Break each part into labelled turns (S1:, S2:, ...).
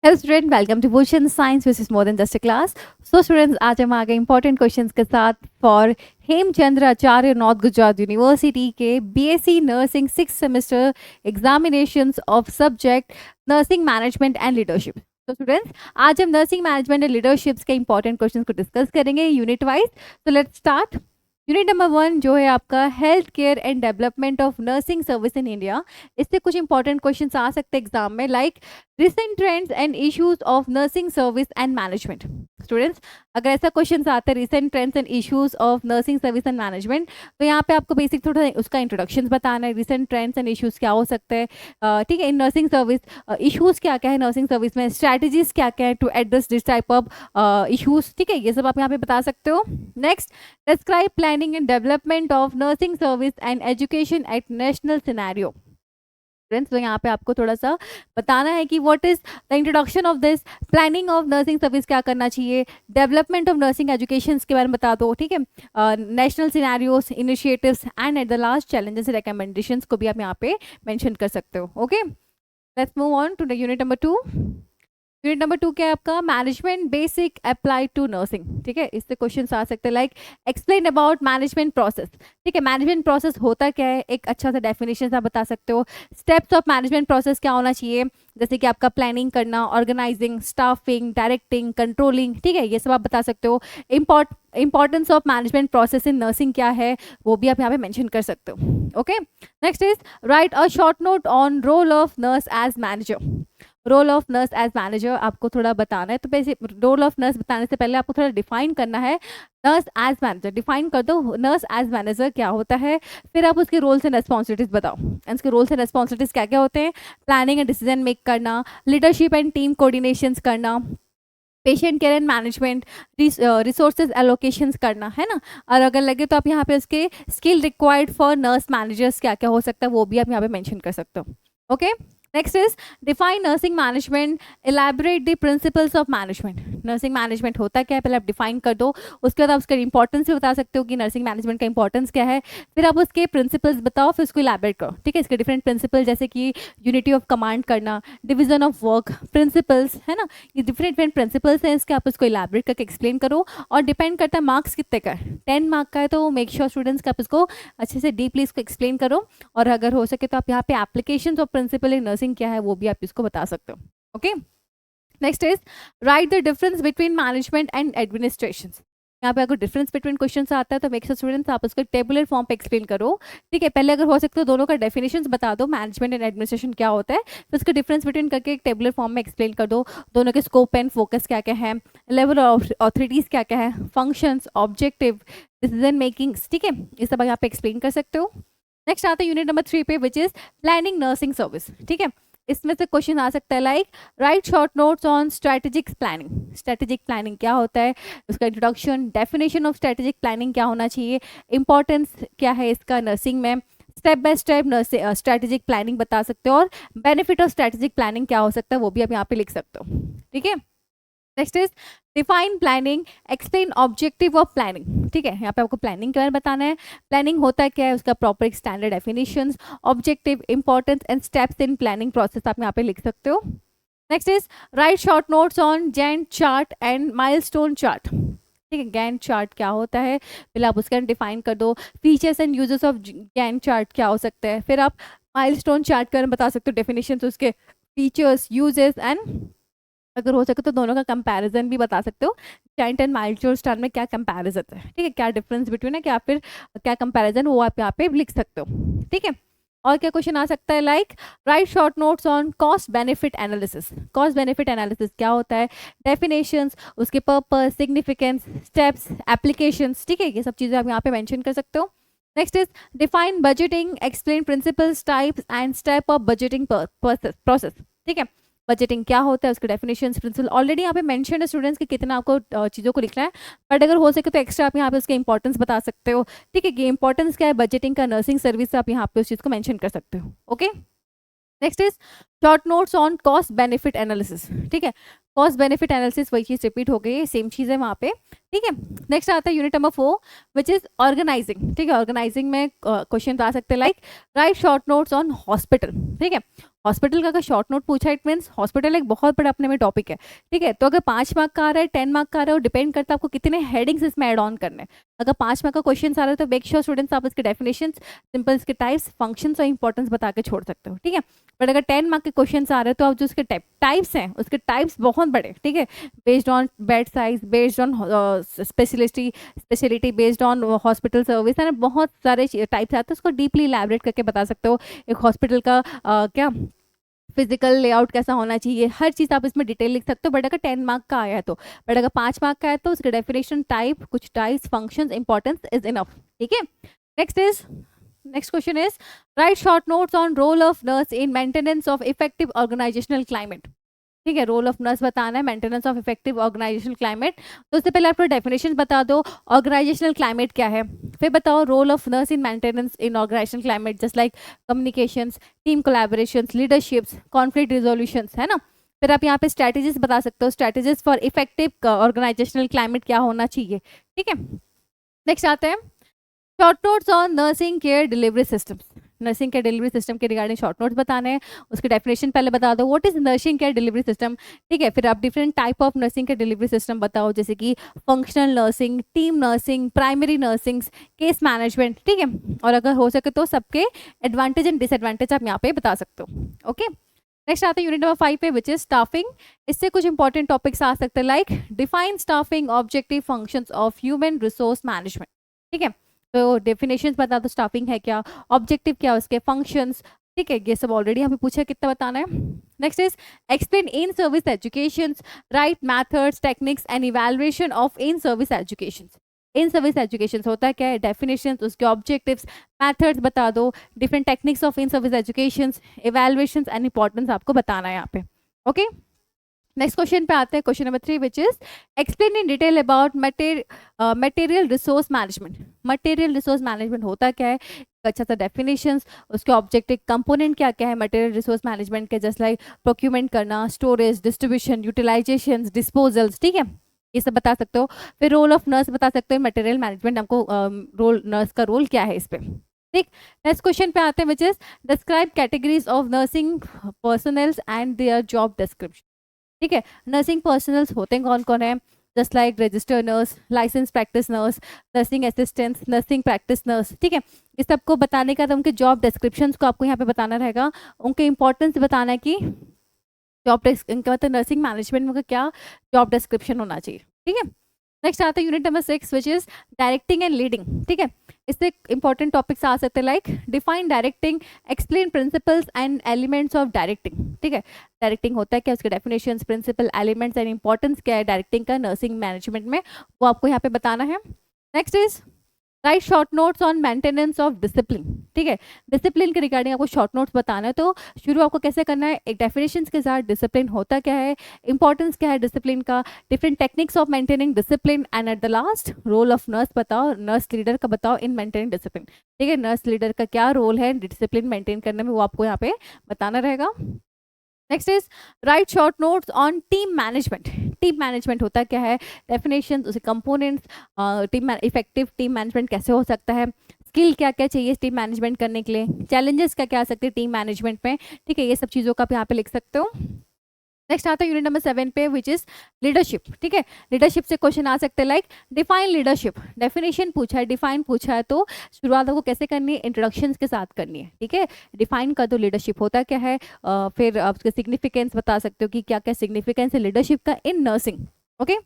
S1: Hello student, welcome to Bhushan science which is more than just a class. So students, आज हम आ गए important questions के साथ for Hemchandra Acharya north Gujarat university के BSc nursing 6th semester examinations of subject nursing management and leadership. तो students, आज हम नर्सिंग मैनेजमेंट एंड लीडरशिप्स के इंपॉर्टेंट क्वेश्चंस को डिस्कस करेंगे यूनिट वाइज। तो लेट्स स्टार्ट। यूनिट नंबर 1 जो है आपका health care and development of nursing service in India. इससे कुछ इंपॉर्टेंट क्वेश्चंस आ सकते हैं एग्जाम में, like recent trends and issues of nursing service and management. Students, अगर ऐसा क्वेश्चन आता है recent trends and issues of nursing service and management, तो यहाँ पे आपको बेसिक थोड़ा उसका इंट्रोडक्शन बताना है। रिसेंट ट्रेंड्स एंड इश्यूज क्या हो सकते हैं, ठीक है, इन नर्सिंग सर्विस इश्यूज क्या क्या है नर्सिंग सर्विस में, स्ट्रैटेजीज क्या क्या है to address this type of issues, ठीक है, ये सब आप यहाँ पे बता सकते हो। Next, describe planning and development of nursing service and education at national scenario. Friends, तो यहाँ पे आपको थोड़ा सा बताना है कि what is the introduction of this, planning of nursing service क्या करना चाहिए, डेवलपमेंट ऑफ नर्सिंग एजुकेशन के बारे में बता दो, ठीक है, national scenarios, initiatives and at the last challenges recommendations को भी आप यहाँ पे मेंशन कर सकते हो। Okay, let's move on to the unit number 2। Unit number 2 क्या है आपका, management basic apply to nursing, ठीक है। इससे क्वेश्चन आ सकते हैं like explain about management process, ठीक है, मैनेजमेंट प्रोसेस होता क्या है, एक अच्छा सा डेफिनेशन आप बता सकते हो। स्टेप्स ऑफ मैनेजमेंट प्रोसेस क्या होना चाहिए, जैसे कि आपका प्लानिंग करना, ऑर्गेनाइजिंग, स्टाफिंग, डायरेक्टिंग, कंट्रोलिंग, ठीक है, ये सब आप बता सकते हो। Importance of management process in nursing क्या है, वो भी आप यहाँ पे मेंशन कर सकते हो। Okay, next is write a short note on role of nurse as manager. Role of nurse as manager आपको थोड़ा बताना है, तो बेसिक रोल ऑफ नर्स बताने से पहले आपको थोड़ा डिफाइन करना है। नर्स एज मैनेजर डिफाइन कर दो, नर्स एज मैनेजर क्या होता है, फिर आप उसके रोल्स एंड रेस्पॉन्सिबिलिटीज बताओ। उसके रोल्स एंड रेस्पॉन्सिबिलिटीज क्या क्या होते हैं, प्लानिंग एंड डिसीजन मेक करना, लीडरशिप एंड टीम कोऑर्डिनेशन करना, patient care and management, resources allocations करना, है ना। और अगर लगे तो आप यहाँ पे उसके skill required for nurse managers क्या क्या हो सकता है, वो भी आप यहाँ पे मेंशन कर सकते हो। Okay, next is define nursing management, elaborate the principles of management. Nursing management होता क्या है पहले आप डिफाइन कर दो, उसके बाद आप उसका इंपॉर्टेंस भी बता सकते हो कि नर्सिंग मैनेजमेंट का इंपॉर्टेंस क्या है, फिर आप उसके प्रिंसिपल्स बताओ, फिर उसको एलैबोरेट करो, ठीक है। इसके डिफरेंट प्रिंसिपल जैसे कि यूनिटी ऑफ कमांड करना, डिवीजन ऑफ वर्क प्रिंसिपल्स, है ना, ये डिफरेंट प्रिंसिपल्स हैं, इसके आप उसको एलैबोरेट करके एक्सप्लेन करो। और डिपेंड करता है मार्क्स कितने का है, 10 मार्क का है तो मेक श्योर स्टूडेंट्स का आप इसको अच्छे से डीपली इसको एक्सप्लेन करो। और अगर हो सके तो आप यहाँ पे application of principle in nursing क्या है वो भी आप इसको बता सकते हो। Okay, next is write the difference between management and administration. यहाँ पे अगर डिफरेंस बिटवीन क्वेश्चन आता है तो मेक श्योर स्टूडेंट्स आप उसको टेबुलर फॉर्म पे एक्सप्लेन करो, ठीक है। पहले अगर हो सकता है तो दोनों का डेफिनेशंस बता दो, मैनेजमेंट एंड एडमिनिस्ट्रेशन क्या होता है, फिर उसका डिफरेंस बिटवीन करके एक टेबुलर फॉर्म में एक्सप्लेन कर दो, दोनों के स्कोप एंड फोकस क्या क्या है, लेवल ऑफ ऑथोरिटीज क्या क्या है, फंक्शंस, ऑब्जेक्टिव, डिसीजन मेकिंग, ठीक है, ये सब यहाँ पे एक्सप्लेन कर सकते हो। नेक्स्ट आता है यूनिट नंबर 3 पे which is planning nursing service, ठीक है। इसमें से क्वेश्चन आ सकता है like write short notes on strategic planning. Strategic planning क्या होता है, उसका introduction, definition of strategic planning क्या होना चाहिए, इंपॉर्टेंस क्या है इसका नर्सिंग में, step by step strategic planning बता सकते हो, और बेनिफिट ऑफ स्ट्रेटेजिक प्लानिंग क्या हो सकता है वो भी आप यहाँ पे लिख सकते हो, ठीक है। Next is define planning, explain objective of planning, ठीक है, यहाँ पे आपको प्लानिंग के बारे में बताना है, प्लानिंग होता क्या है, उसका proper standard definitions, objective, importance and steps in planning process आप यहाँ पे लिख सकते हो। Next is write short notes on Jain chart and milestone chart, ठीक है। गैन चार्ट क्या होता है पहले आप उसका डिफाइन कर दो, features and uses of Gantt chart क्या हो सकता है, फिर आप माइलस्टोन चार्ट के बारे में बता सकते हो, डेफिनेशन, उसके फीचर्स, यूजेस एंड अगर हो सके तो दोनों का कंपैरिजन भी बता सकते हो, जैंट एंड माइलस्टोन चार्ट में क्या कंपैरिजन है, ठीक है, क्या डिफरेंस बिटवीन है, क्या फिर क्या कंपैरिजन, वो आप यहाँ पे लिख सकते हो, ठीक है। और क्या क्वेश्चन आ सकता है like write short notes on cost benefit analysis. Cost benefit analysis क्या होता है, डेफिनेशंस, उसके पर्पस, सिग्निफिकेंस, स्टेप्स, एप्लीकेशंस, ठीक है, ये सब चीज़ें आप यहाँ पे मेंशन कर सकते हो। Next is define budgeting, explain principles, types and step of budgeting process, ठीक है। बजटिंग क्या होता है, उसके डेफिनेशन, प्रिंसिपल ऑलरेडी यहाँ पे मेंशन है स्टूडेंट्स कि कितना आपको चीज़ों को लिखना है, बट अगर हो सके तो एक्स्ट्रा आप यहाँ पे उसके इंपॉर्टेंस बता सकते हो, ठीक है, कि इंपॉर्टेंस क्या है बजटिंग का नर्सिंग सर्विस, आप यहाँ पे उस चीज़ को मेंशन कर सकते हो। Okay, next is short notes on cost benefit analysis, ठीक है, कॉस्ट बेनिफिट एनालिसिस वही चीज़ रिपीट हो गई है, सेम चीज़ है वहाँ पे, ठीक है। नेक्स्ट आता है unit number 4 which is organizing, ठीक है। ऑर्गेनाइजिंग में क्वेश्चन आ सकते हैं like write short notes on hospital, ठीक है। हॉस्पिटल का अगर शॉर्ट नोट पूछा इट मीन्स हॉस्पिटल एक बहुत बड़ा अपने में टॉपिक है, ठीक है। तो अगर 5 मार्क का आ रहा है, 10 मार्क का आ रहा है, वो डिपेंड करता है आपको कितने हेडिंग्स इसमें ऐड ऑन करने हैं। अगर 5 मार्क का क्वेश्चन आ रहा है तो मेक श्योर स्टूडेंट्स आप इसके डेफिनेशन, सिंपल इसके टाइप्स, फंक्शंस और इंपॉर्टेंस बता के छोड़ सकते हो, ठीक है। बट अगर 10 मार्क के क्वेश्चन आ रहे हैं तो आप जो उसके टाइप्स हैं उसके टाइप्स बहुत बड़े, ठीक है, based on bed size, based on speciality, based on hospital service, है ना, बहुत सारे टाइप्स आते हैं, उसको डीपली इलैबोरेट करके बता सकते हो। एक हॉस्पिटल का क्या फिजिकल लेआउट कैसा होना चाहिए, हर चीज़ आप इसमें डिटेल लिख सकते हो। बट अगर 10 मार्क का आया है तो, बट अगर 5 मार्क का है तो उसके डेफिनेशन, टाइप, कुछ types, functions, importance is enough, ठीक है। Next question is write short notes on role of nurse in maintenance of effective organizational climate, ठीक है। रोल ऑफ नर्स बताना है, maintenance of effective organizational climate. तो उससे पहले आप डेफिनेशन बता दो, ऑर्गेनाइजेशनल क्लाइमेट क्या है, फिर बताओ role of nurse in maintenance in organizational climate, just like communications, team collaborations, leaderships, conflict resolutions, है ना। फिर आप यहाँ पे स्ट्रैटेजीज बता सकते हो, strategies for effective organizational climate क्या होना चाहिए, ठीक है। नेक्स्ट आते हैं short notes on nursing care delivery systems. Nursing care delivery system के रिगार्डिंग शॉर्ट नोट्स बताने हैं, उसकी डेफिनेशन पहले बता दो, what is nursing care delivery system, ठीक है। फिर आप different type of nursing care delivery system बताओ, जैसे कि functional nursing, team nursing, primary nursing, case management, ठीक है। और अगर हो सके तो सबके एडवांटेज एंड डिसएडवांटेज आप यहाँ पे बता सकते हो, ओके। नेक्स्ट आते हैं यूनिट नंबर 5 पे, विच इज स्टाफिंग। इससे कुछ इंपॉर्टेंट टॉपिक्स आ सकते हैं, like define staffing, objective functions of human resource management, ठीक है। तो डेफिनेशंस बता दो, स्टाफिंग है क्या, ऑब्जेक्टिव क्या, उसके फंक्शंस, ठीक है। ये सब ऑलरेडी हमें पूछा, कितना बताना है। Next is explain in service education, right methods, techniques and evaluation of in service education. In service education होता है क्या है, डेफिनेशंस, उसके ऑब्जेक्टिव्स, मैथड्स बता दो, different techniques of in service education, evaluation and importance आपको बताना है यहाँ पे, ओके। नेक्स्ट क्वेश्चन पे आते हैं, question number 3, which is explain in detail about material resource management. Material resource management होता क्या है, अच्छा सा डेफिनेशंस, उसके ऑब्जेक्टिव कंपोनेंट क्या क्या है मटेरियल रिसोर्स मैनेजमेंट के, जस्ट लाइक प्रोक्यूरमेंट करना, स्टोरेज, डिस्ट्रीब्यूशन, यूटिलाइजेशन, डिस्पोजल्स, ठीक है, ये सब बता सकते हो। फिर रोल ऑफ नर्स बता सकते हो मटेरियल मैनेजमेंट, हमको रोल, नर्स का रोल क्या है इस पे, ठीक। नेक्स्ट क्वेश्चन पे आते हैं, which is describe categories of nursing personnels and their job description, ठीक है। नर्सिंग पर्सनल्स होते हैं कौन कौन है, just like registered nurse, license practice nurse, nursing assistants, nursing practice nurse, ठीक है। इस सबको बताने का तो उनके जॉब डिस्क्रिप्शंस को आपको यहाँ पे बताना रहेगा, उनके इंपॉर्टेंस बताना है कि जॉब इनका मतलब नर्सिंग मैनेजमेंट में क्या जॉब डिस्क्रिप्शन होना चाहिए, ठीक है। नेक्स्ट आता है unit number 6, which is directing and leading, ठीक है। इससे इंपॉर्टेंट टॉपिक्स आ सकते हैं, like define directing, explain principles and elements of directing, ठीक है। डायरेक्टिंग होता है क्या, उसके definitions, principle, elements and importance क्या है डायरेक्टिंग का नर्सिंग मैनेजमेंट में, वो आपको यहाँ पे बताना है। Next is write short notes on maintenance of discipline, ठीक है। डिसिप्लिन के रिगार्डिंग आपको शॉर्ट नोट्स बताना है, तो शुरू आपको कैसे करना है, एक डेफिनेशंस के साथ डिसिप्लिन होता क्या है, इंपॉर्टेंस क्या है डिसिप्लिन का, different techniques of maintaining discipline, and at the last role of nurse बताओ, नर्स लीडर का बताओ इन मेंटेनिंग डिसिप्लिन, ठीक है। नर्स लीडर का क्या रोल है डिसिप्लिन मेंटेन करने में, वो आपको यहाँ पे बताना रहेगा। Next is write short notes on team management. Team management होता क्या है, डेफिनेशन, उसे components, team effective team management कैसे हो सकता है, स्किल क्या क्या चाहिए टीम मैनेजमेंट करने के लिए, चैलेंजेस क्या क्या आ सकते हैं टीम मैनेजमेंट में, ठीक है। ये सब चीज़ों का आप यहाँ पे लिख सकते हो। नेक्स्ट आता है यूनिट नंबर 7 पे, विच इज लीडरशिप, ठीक है। लीडरशिप से क्वेश्चन आ सकते हैं, लाइक डिफाइन लीडरशिप, डेफिनेशन पूछा है, डिफाइन पूछा है, तो शुरुआत आपको कैसे करनी है, इंट्रोडक्शन के साथ करनी है, ठीक है। डिफाइन कर दो लीडरशिप होता क्या है, फिर आप उसके सिग्निफिकेंस बता सकते हो कि क्या क्या सिग्निफिकेंस है लीडरशिप का in nursing, okay.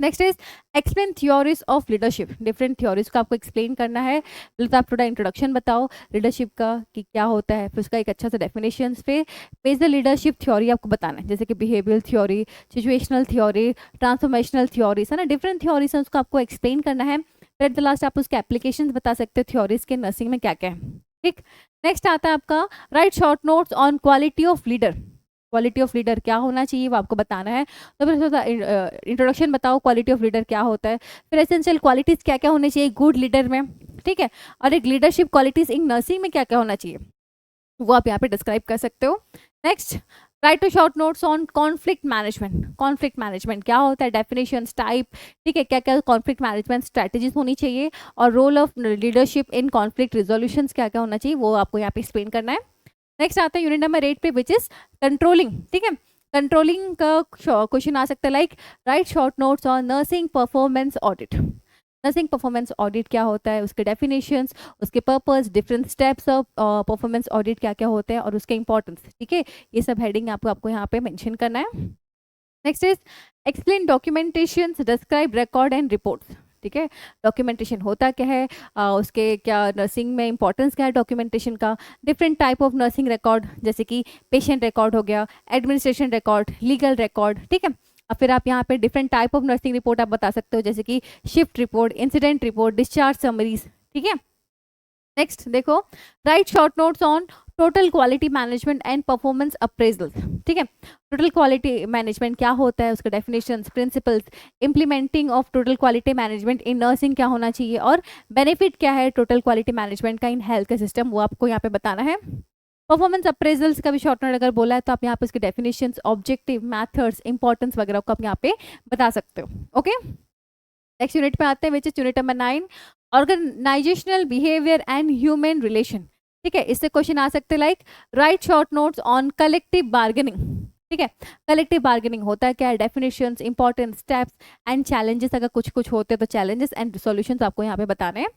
S1: Next is explain theories of leadership, different theories को आपको एक्सप्लेन करना है, तो आप थोड़ा इंट्रोडक्शन बताओ लीडरशिप का कि क्या होता है, फिर उसका एक अच्छा सा डेफिनेशन, फिर बेस्ड लीडरशिप थ्योरी आपको बताना है, जैसे कि behavioural theory, situational theory, transformational theories, है ना, डिफरेंट थ्योरीज है उसको आपको एक्सप्लेन करना है। फिर एट द लास्ट आप उसके एप्लीकेशन बता सकते हो थ्योरीज के नर्सिंग में क्या क्या है, ठीक। नेक्स्ट आता है आपका right short notes on quality of leader. Quality of leader क्या होना चाहिए वो आपको बताना है, तो फिर इंट्रोडक्शन बताओ क्वालिटी ऑफ लीडर क्या होता है, फिर एसेंशियल क्वालिटीज क्या क्या होनी चाहिए गुड लीडर में, ठीक है। और एक लीडरशिप क्वालिटीज इन नर्सिंग में क्या क्या होना चाहिए वो आप यहाँ पे डिस्क्राइब कर सकते हो। Next write to short notes on conflict management. Conflict management क्या होता है, डेफिनेशन, टाइप, ठीक है, क्या क्या कॉन्फ्लिक्ट मैनेजमेंट स्ट्रैटेजीज होनी चाहिए, और role of leadership in conflict resolutions क्या क्या होना चाहिए वो आपको यहाँ पे एक्सप्लेन करना है। नेक्स्ट आता है यूनिट नंबर 8 पे विच इज कंट्रोलिंग, ठीक है। कंट्रोलिंग का क्वेश्चन आ सकता है like write short notes on nursing performance audit. Nursing performance audit क्या होता है, उसके डेफिनेशंस, उसके purpose, different steps of performance audit क्या क्या होते हैं और उसके इंपॉर्टेंस, ठीक है। ये सब हेडिंग आपको यहाँ पे मेंशन करना है। Next is explain documentation, describe record and reports, ठीक है। डॉक्यूमेंटेशन होता क्या है, उसके क्या नर्सिंग में इंपॉर्टेंस क्या है डॉक्यूमेंटेशन का, different type of nursing record जैसे कि पेशेंट रिकॉर्ड हो गया, एडमिनिस्ट्रेशन रिकॉर्ड, लीगल रिकॉर्ड, ठीक है। और फिर आप यहाँ पे different type of nursing report आप बता सकते हो जैसे कि shift report, incident report, discharge summaries, ठीक है। नेक्स्ट देखो, right short notes on total quality management and performance appraisal, ठीक है। टोटल क्वालिटी मैनेजमेंट क्या होता है, उसका definitions, principles, implementing of total quality management in nursing क्या होना चाहिए और बेनिफिट क्या है टोटल क्वालिटी मैनेजमेंट का इन हेल्थ का सिस्टम, वो आपको यहाँ पे बताना है। परफॉर्मेंस अप्रेजल्स का भी शॉर्ट नोट अगर बोला है तो आप यहाँ पे उसके डेफिनेशंस, ऑब्जेक्टिव, मैथड्स, इंपॉर्टेंस वगैरह को आप यहाँ पे बता सकते हो। ओके, नेक्स्ट यूनिट पे आते हैं which is unit number 9, organisational behaviour and human relation, ठीक है। इससे क्वेश्चन आ सकते हैं like write short notes on collective bargaining, ठीक है। कलेक्टिव बार्गेनिंग होता है क्या है, definitions, important steps and challenges, अगर कुछ कुछ होते हैं तो चैलेंजेस एंड सॉल्यूशंस आपको यहाँ पे बताने हैं।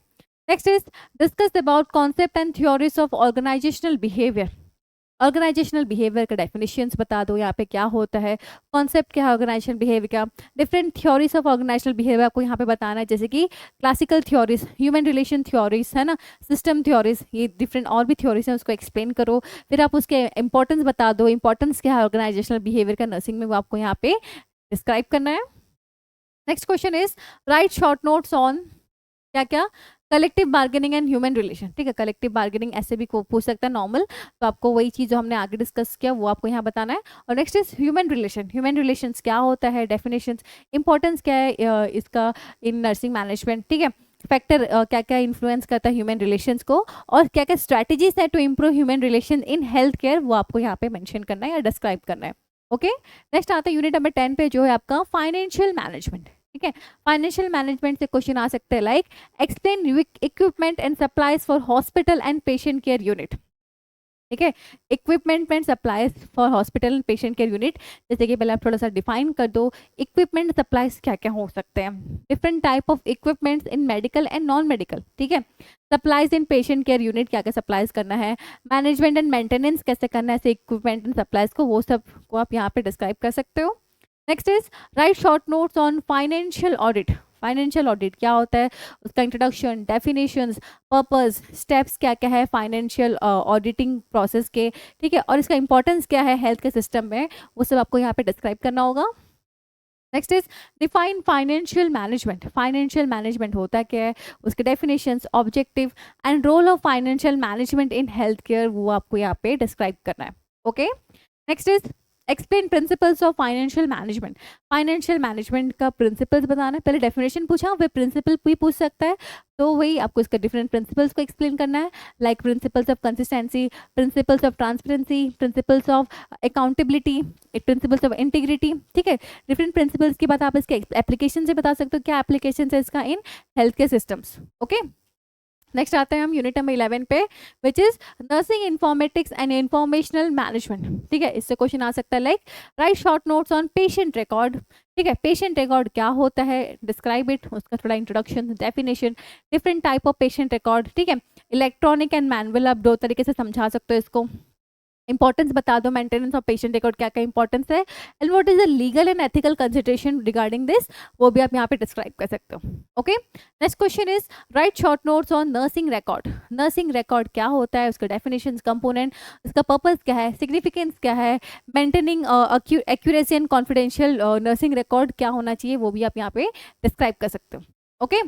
S1: Next is discuss about concept and theories of organisational behaviour. Organisational behaviour का डेफिनेशंस बता दो, यहाँ पे क्या होता है, कॉन्सेप्ट क्या है ऑर्गेनाइजेशनल बिहेवियर का, different theories of organisational behaviour आपको यहाँ पे बताना है जैसे कि classical theories, human relation theories, है ना, सिस्टम थ्योरीज, ये डिफरेंट और भी थ्योरीज हैं, उसको एक्सप्लेन करो। फिर आप उसके इंपॉर्टेंस बता दो, इंपॉर्टेंस क्या है ऑर्गेनाइजेशनल बिहेवियर का नर्सिंग में, वो आपको यहाँ पे डिस्क्राइब करना है। Next question is write short notes on क्या क्या, collective bargaining and human relation, ठीक है। कलेक्टिव बार्गेनिंग ऐसे भी पूछ सकता है नॉर्मल, तो आपको वही चीज़ जो हमने आगे डिस्कस किया वो आपको यहाँ बताना है। और next is human relation, human relations क्या होता है, डेफिनेशंस, इंपॉर्टेंस क्या है इसका इन नर्सिंग मैनेजमेंट, ठीक है। फैक्टर क्या क्या इन्फ्लुएंस करता है ह्यूमन रिलेशंस को, और क्या क्या स्ट्रैटेजीज है to improve human relation in health care, वो आपको यहाँ पे मेंशन करना है या डिस्क्राइब करना है। ओके, नेक्स्ट आता है यूनिट नंबर 10 पे जो है आपका फाइनेंशियल मैनेजमेंट, ठीक है। फाइनेंशियल मैनेजमेंट से क्वेश्चन आ सकते हैं like explain equipment and supplies for hospital and patient care unit, ठीक है। Equipment and supplies for hospital and patient care unit, जैसे कि पहले आप थोड़ा सा डिफाइन कर दो, इक्विपमेंट सप्लाईज क्या क्या हो सकते हैं, different type of equipments in medical and non medical, ठीक है। Supplies in patient care unit क्या क्या सप्लाईज करना है, मैनेजमेंट एंड मेंटेनेंस कैसे करना है इक्विपमेंट एंड सप्लाईज को, वो सब को आप यहाँ पे डिस्क्राइब कर सकते हो। Next is write short notes on financial audit. Financial audit क्या होता है, उसका इंट्रोडक्शन, डेफिनेशंस, पर्पस, स्टेप्स क्या क्या है फाइनेंशियल ऑडिटिंग प्रोसेस के, ठीक है। और इसका इंपॉर्टेंस क्या है हेल्थ के सिस्टम में, वो सब आपको यहाँ पे डिस्क्राइब करना होगा। Next is define financial management. Financial management होता क्या है, उसके definitions, objective and role of financial management in health care, वो आपको यहाँ पे डिस्क्राइब करना है। Okay, next is explain principles of financial management. Financial management का प्रिंसिपल्स बताना है, पहले डेफिनेशन पूछा, फिर प्रिंसिपल भी पूछ सकता है, तो वही आपको इसका डिफरेंट प्रिंसिपल्स को एक्सप्लेन करना है, like principles of consistency, principles of transparency, principles of accountability, principles of integrity, ठीक है। डिफरेंट प्रिंसिपल्स की बात आप इसके एप्लीकेशन से बता सकते हो, क्या एप्लीकेशन है इसका इन health care systems. Okay, next आते हैं हम यूनिट नंबर 11 पे which is nursing informatics and informational management, ठीक है। इससे क्वेश्चन आ सकता है like write short notes on patient record, ठीक है। पेशेंट रिकॉर्ड क्या होता है, डिस्क्राइब इट, उसका थोड़ा introduction, definition, different type of patient record, ठीक है। इलेक्ट्रॉनिक एंड मैनुअल, आप दो तरीके से समझा सकते हो इसको। इंपॉर्टेंस बता दो, मेंटेनेंस ऑफ पेशेंट रिकॉर्ड क्या क्या इंपॉर्टेंस है, and what is the legal and ethical consideration regarding this, वो भी आप यहाँ पे डिस्क्राइब कर सकते हो। Okay, next question is write short notes on nursing record. Nursing record क्या होता है, उसका डेफिनेशंस, कंपोनेंट, उसका पर्पस क्या है, सिग्निफिकेंस क्या है, maintaining accuracy and confidential nursing record क्या होना चाहिए, वो भी आप यहाँ पे डिस्क्राइब कर सकते हो। Okay,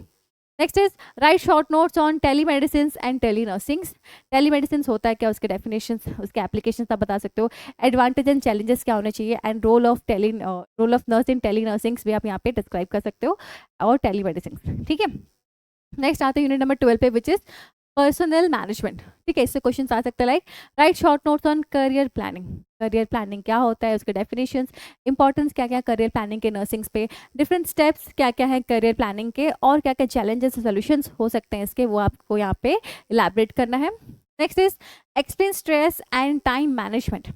S1: next is write short notes on telemedicine and telenursings. Telemedicine होता है क्या, उसके डेफिनेशंस, उसके एप्लीकेशंस आप बता सकते हो, एडवांटेज एंड चैलेंजेस क्या होने चाहिए, and role of nurse in telenursings भी आप यहाँ पे डिस्क्राइब कर सकते हो, और टेलीमेडिसिन, ठीक है। नेक्स्ट आते हैं यूनिट नंबर 12 पे विच इज पर्सनल मैनेजमेंट, ठीक है। इससे क्वेश्चन आ सकते हैं like write short notes on career planning. Career planning क्या होता है, उसके डेफिनेशंस, इंपॉर्टेंस क्या क्या करियर प्लानिंग के नर्सिंग्स पे, डिफरेंट स्टेप्स क्या क्या है करियर प्लानिंग के, और क्या क्या चैलेंजेस सोल्यूशंस हो सकते हैं इसके, वो आपको यहाँ पे इलैबोरेट करना है। Next is explain stress and time management.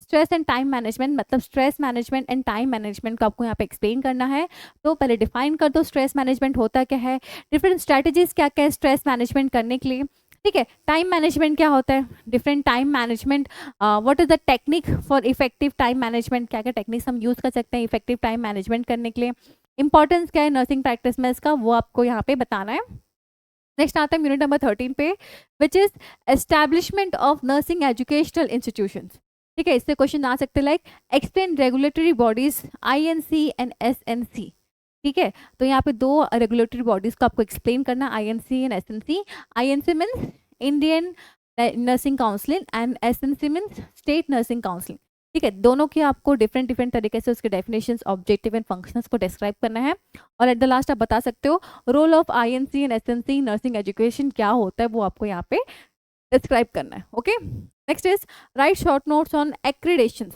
S1: Stress and time management मतलब stress management and time management को आपको यहाँ पे एक्सप्लेन करना है। तो पहले डिफाइन कर दो स्ट्रेस मैनेजमेंट होता क्या है, डिफरेंट स्ट्रैटेजीज क्या क्या है स्ट्रेस मैनेजमेंट करने के लिए, ठीक है। टाइम मैनेजमेंट क्या होता है, different time management, what is the technique for effective time management, क्या क्या टेक्निक्स हम यूज कर सकते हैं इफेक्टिव टाइम मैनेजमेंट करने के लिए, इंपॉर्टेंस क्या है नर्सिंग प्रैक्टिस में इसका, वो आपको यहाँ पे बताना है। नेक्स्ट आता है यूनिट नंबर 13 पे, which is establishment of nursing educational institutions. ठीक है, इससे क्वेश्चन आ सकते हैं like explain regulatory bodies INC and SNC। ठीक है, तो यहाँ पे दो रेगुलेटरी बॉडीज को आपको एक्सप्लेन करना, INC and SNC। INC means Indian nursing council and SNC means state nursing council. ठीक है, दोनों की आपको डिफरेंट डिफरेंट तरीके से उसके डेफिनेशंस, ऑब्जेक्टिव एंड फंक्शंस को डिस्क्राइब करना है। और एट द लास्ट आप बता सकते हो role of INC and SNC nursing education क्या होता है, वो आपको यहाँ पे डिस्क्राइब करना है। Okay, next is write short notes on accreditations.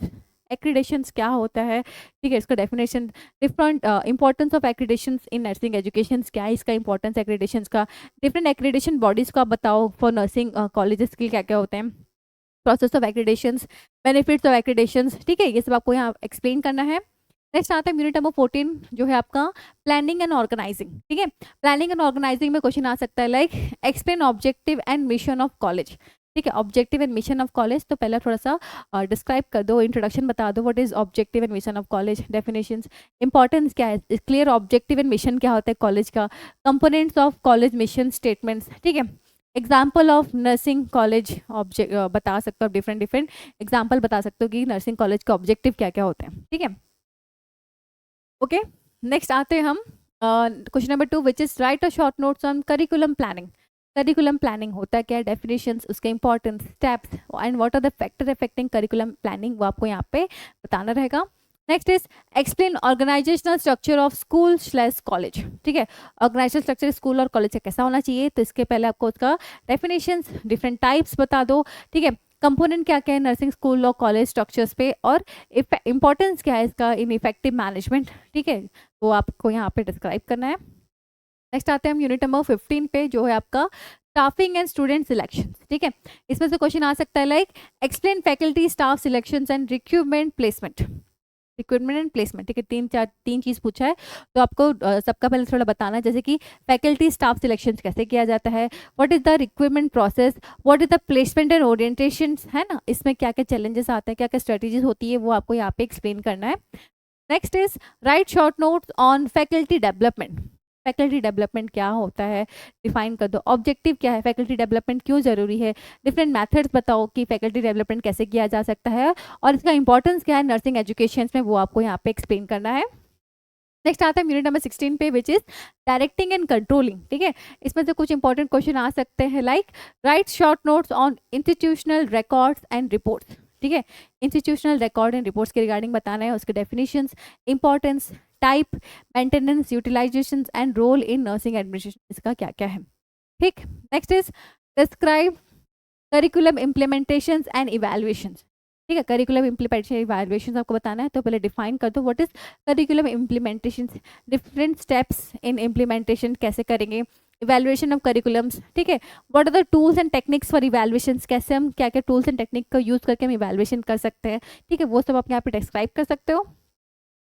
S1: Accreditations क्या होता है, ठीक है, इसका definition, different importance of accreditations in nursing education, क्या है इसका इंपॉर्टेंस एक्रीडेशंस का, डिफरेंट एक्रीडेशन बॉडीज को आप बताओ फॉर नर्सिंग कॉलेजेस के क्या क्या होते हैं, प्रोसेस ऑफ एक्रीडेशंस, बेनिफिट्स ऑफ एक्रीडेशंस। ठीक है, ये सब आपको यहाँ एक्सप्लेन करना है। नेक्स्ट आता है यूनिट नंबर 14 जो है आपका प्लानिंग एंड ऑर्गेनाइजिंग। ठीक है, प्लानिंग एंड ऑर्गेनाइजिंग में क्वेश्चन आ सकता है like explain objective and mission of college. ठीक है, objective and mission of college, तो पहले थोड़ा सा डिस्क्राइब कर दो, इंट्रोडक्शन बता दो, what is objective and mission of college, definitions, importance क्या है, क्लियर ऑब्जेक्टिव एंड मिशन क्या होता है कॉलेज का, components of college mission statements. ठीक है, example of nursing college object बता सकते हो, डिफरेंट डिफरेंट एग्जाम्पल बता सकते हो कि नर्सिंग कॉलेज का ऑब्जेक्टिव क्या क्या होते हैं। ठीक है, ओके, नेक्स्ट आते हैं हम question number 2 which is write a short notes on curriculum planning. Curriculum planning होता है क्या, डेफिनेशंस, उसके importance, steps and what are the factor affecting curriculum planning, वो आपको यहाँ पे बताना रहेगा। Next is explain organisational structure of school / college. ठीक है, ऑर्गेनाइजेशनल स्ट्रक्चर स्कूल और कॉलेज का कैसा होना चाहिए, तो इसके पहले आपको उसका डेफिनेशंस, डिफरेंट टाइप्स बता दो। ठीक है, कंपोनेंट क्या क्या है नर्सिंग स्कूल और कॉलेज स्ट्रक्चर्स पे, और इंपॉर्टेंस क्या है इसका इन इफेक्टिव मैनेजमेंट। ठीक है, वो आपको यहाँ पे डिस्क्राइब करना है। नेक्स्ट आते हैं हम यूनिट नंबर 15 पे जो है आपका स्टाफिंग एंड स्टूडेंट सिलेक्शन। ठीक है, इसमें से क्वेश्चन आ सकता है like explain faculty staff selection and recruitment placement. Recruitment and placement, ठीक है, तीन चीज़ पूछा है, तो आपको सबका पहले थोड़ा बताना है, जैसे कि फैकल्टी स्टाफ सिलेक्शन कैसे किया जाता है, what is the recruitment process, what is the placement and orientation, है ना, इसमें क्या क्या चैलेंजेस आते हैं, क्या क्या स्ट्रेटेजीज होती है, वो आपको यहाँ पे एक्सप्लेन करना है। Next is write short notes on faculty development. Faculty development क्या होता है, डिफाइन कर दो, ऑब्जेक्टिव क्या है, फैकल्टी डेवलपमेंट क्यों जरूरी है, डिफरेंट मेथड्स बताओ कि फैकल्टी डेवलपमेंट कैसे किया जा सकता है, और इसका इंपॉर्टेंस क्या है नर्सिंग एजुकेशन में, वो आपको यहाँ पे एक्सप्लेन करना है। नेक्स्ट आता है यूनिट नंबर 16 पे विच इज डायरेक्टिंग एंड कंट्रोलिंग। ठीक है, इसमें से कुछ इंपॉर्टेंट क्वेश्चन आ सकते हैं like write short notes on institutional records and reports. ठीक है, इंस्टीट्यूशनल रिकॉर्ड एंड रिपोर्ट्स के रिगार्डिंग बताना है, उसके definitions, importance, type, maintenance, utilisation and role in nursing administration, इसका क्या क्या है। ठीक, next is describe curriculum implementation and evaluation. ठीक है, करिकुलम इम्प्लीमेंटेशन इवैल्यूएशन आपको बताना है, तो पहले डिफाइन कर दो what is curriculum implementation, different steps in implementation कैसे करेंगे, इवैल्यूएशन ऑफ करिकुलम्स। ठीक है, what are the tools and techniques for evaluation, कैसे हम क्या क्या टूल्स एंड टेक्निक का यूज करके हम इवैल्यूएशन कर सकते हैं। ठीक है, वो सब आप यहाँ पे डिस्क्राइब कर सकते हो।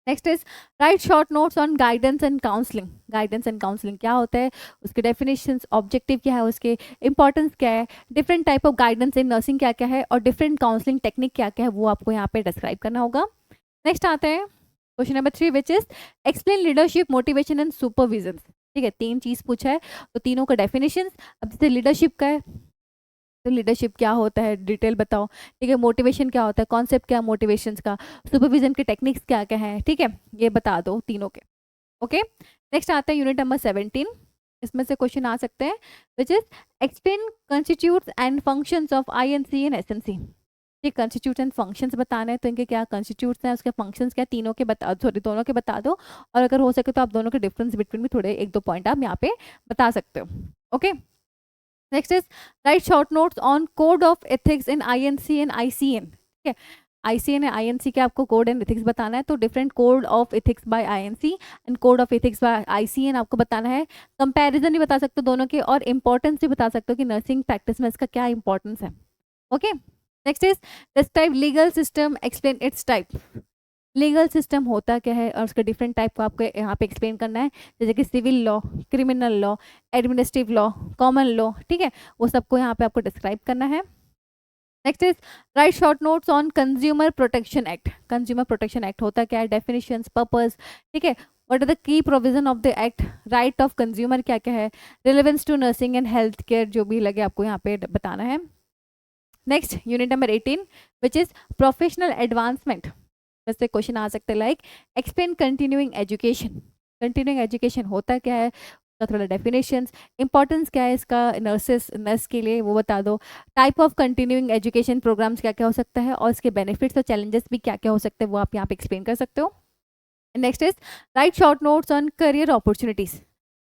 S1: Next is write short notes on guidance and counselling. Guidance and counselling क्या होता है, उसके डेफिनेशंस, ऑब्जेक्टिव क्या है, उसके इंपॉर्टेंस क्या है, different type of guidance in nursing क्या क्या है, और डिफरेंट काउंसलिंग टेक्निक क्या क्या है, वो आपको यहाँ पे डिस्क्राइब करना होगा। नेक्स्ट आते हैं question number 3 which is explain leadership, motivation and supervision. ठीक है, तीन चीज पूछा है, तो तीनों का डेफिनेशंस, अब जैसे लीडरशिप का है तो लीडरशिप क्या होता है डिटेल बताओ। ठीक है, मोटिवेशन क्या होता है, कॉन्सेप्ट क्या मोटिवेशन का, सुपरविजन के टेक्निक्स क्या क्या है। ठीक है, ये बता दो तीनों के। ओके, नेक्स्ट आता है यूनिट नंबर 17, इसमें से क्वेश्चन आ सकते हैं which is explain constitutes and functions of INC and SNC। ठीक, कंस्टिट्यूट एंड फंक्शंस बताना है, तो इनके क्या कंस्टिट्यूट्स हैं, उसके फंक्शंस क्या, तीनों के बता, सॉरी दोनों के बता दो, और अगर हो सके तो आप दोनों के डिफरेंस बिटवीन भी थोड़े 1-2 पॉइंट आप यहाँ पे बता सकते हो। Okay, next is write short notes on code of ethics in INC and ICN। ठीक है, ICN है, INC के आपको कोड एंड एथिक्स बताना है, तो different code of ethics by INC and code of ethics by ICN आपको बताना है। कंपैरिजन भी बता सकते हो दोनों के, और इंपॉर्टेंस भी बता सकते हो कि नर्सिंग प्रैक्टिस में इसका क्या इंपॉर्टेंस है। Okay, next is describe legal system, explain it's type. Legal system होता क्या है और उसके डिफरेंट टाइप को आपको यहाँ पे एक्सप्लेन करना है, जैसे कि civil law, criminal law, administrative law, common law, ठीक है, वो सबको यहाँ पे आपको डिस्क्राइब करना है। Next is write short notes on consumer protection act. Consumer protection act होता क्या है, डेफिनेशंस, पर्पस, ठीक है, what are the key provision of the act, right of consumer क्या क्या है, relevance to nursing and health care, जो भी लगे आपको यहाँ पे बताना है। Next unit number 18 which is professional advancement. वैसे क्वेश्चन आ सकते हैं like explain continuing education. Continuing education होता क्या है, उसका थोड़ा डेफिनेशंस, इंपॉर्टेंस क्या है इसका नर्स के लिए वो बता दो, type of continuing education programmes क्या क्या हो सकता है, और इसके बेनिफिट्स और चैलेंजेस भी क्या क्या हो सकते हैं वो आप यहाँ पे एक्सप्लेन कर सकते हो। Next is write short notes on career opportunities.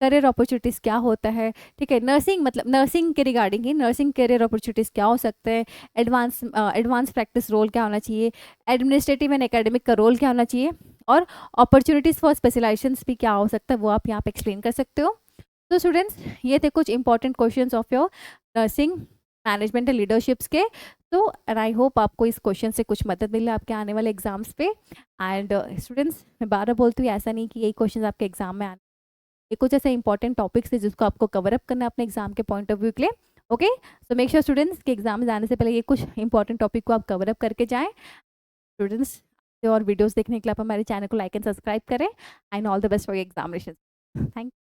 S1: Career opportunities क्या होता है, ठीक है, नर्सिंग मतलब नर्सिंग के रिगार्डिंग ही नर्सिंग करियर अपॉर्चुनिटीज़ क्या हो सकते हैं, एडवांस प्रैक्टिस रोल क्या होना चाहिए, एडमिनिस्ट्रेटिव एंड एकेडमिक का रोल क्या होना चाहिए, और अपॉर्चुनिटीज़ फॉर स्पेशलाइजेशंस भी क्या हो सकता है वो आप यहाँ पे एक्सप्लेन कर सकते हो। तो स्टूडेंट्स ये थे कुछ important questions of your nursing management and leaderships के। तो एंड आई होप आपको इस क्वेश्चन से कुछ मदद मिले आपके आने वाले एग्जाम्स पे। एंड स्टूडेंट्स मैं बार बार बोलती हूँ ऐसा नहीं कि यही क्वेश्चन आपके एग्जाम में आने, ये कुछ ऐसे इंपॉर्टेंट टॉपिक्स है जिसको आपको कवर अप करना है अपने एग्जाम के पॉइंट ऑफ व्यू के लिए। Okay, so make sure students के एग्जाम में जाने से पहले ये कुछ इंपॉर्टेंट टॉपिक को आप कवर अप करके जाएं। स्टूडेंट्स और वीडियोस देखने के लिए आप हमारे चैनल को लाइक एंड सब्सक्राइब करें and all the best for your examination. Thank